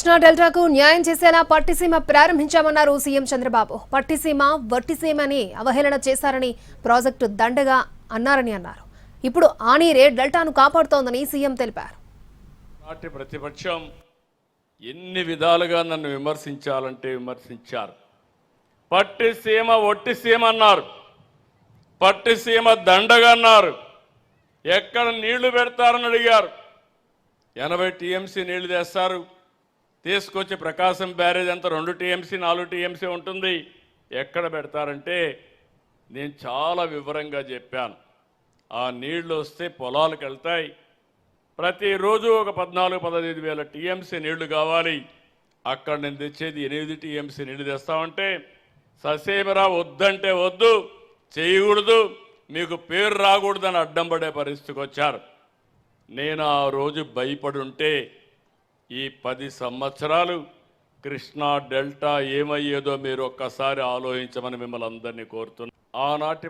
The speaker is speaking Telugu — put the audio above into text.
కృష్ణా డెల్టాకు న్యాయం చేసేలా పట్టిసీమ ప్రారంభించామన్నారు సీఎం చంద్రబాబు. పట్టిసీమ వట్టిసీమని అవహేళన చేశారని, ప్రాజెక్టు దండగా అన్నారని అన్నారు. ఇప్పుడు ఆ నీరే డెల్టాను కాపాడుతోందని సీఎం తెలిపారు. నాటి ప్రతిపక్షం ఎన్ని విధాలుగా నన్ను విమర్శించాలంటే విమర్శించారు. పట్టిసీమ ఒట్టిసీమ అన్నారు, పట్టిసీమ దండగా అన్నారు. ఎక్కడ నీళ్లు పెడతారని అడిగారు. 80 టీఎంసీ నీళ్లు తెస్తారు, తీసుకొచ్చి ప్రకాశం బ్యారేజ్ అంతా 2 టీఎంసీ 4 టీఎంసీ ఉంటుంది. ఎక్కడ పెడతారంటే నేను చాలా వివరంగా చెప్పాను. ఆ నీళ్లు వస్తే పొలాలకు వెళ్తాయి. ప్రతిరోజు ఒక 14-15 వేల టీఎంసీ నీళ్లు కావాలి. అక్కడ నేను తెచ్చేది 8 టీఎంసీ నీళ్లు తెస్తామంటే ససేమిరా వద్దంటే వద్దు, చేయకూడదు, మీకు పేరు రాకూడదని అడ్డం పడే పరిస్థితికి వచ్చారు. నేను ఆ రోజు భయపడి ఉంటే ఈ 10 సంవత్సరాలు కృష్ణా డెల్టా ఏమయ్యేదో మీరు ఒక్కసారి ఆలోచించమని మిమ్మల్ని అందరినీ కోరుతున్నాను. ఆనాటి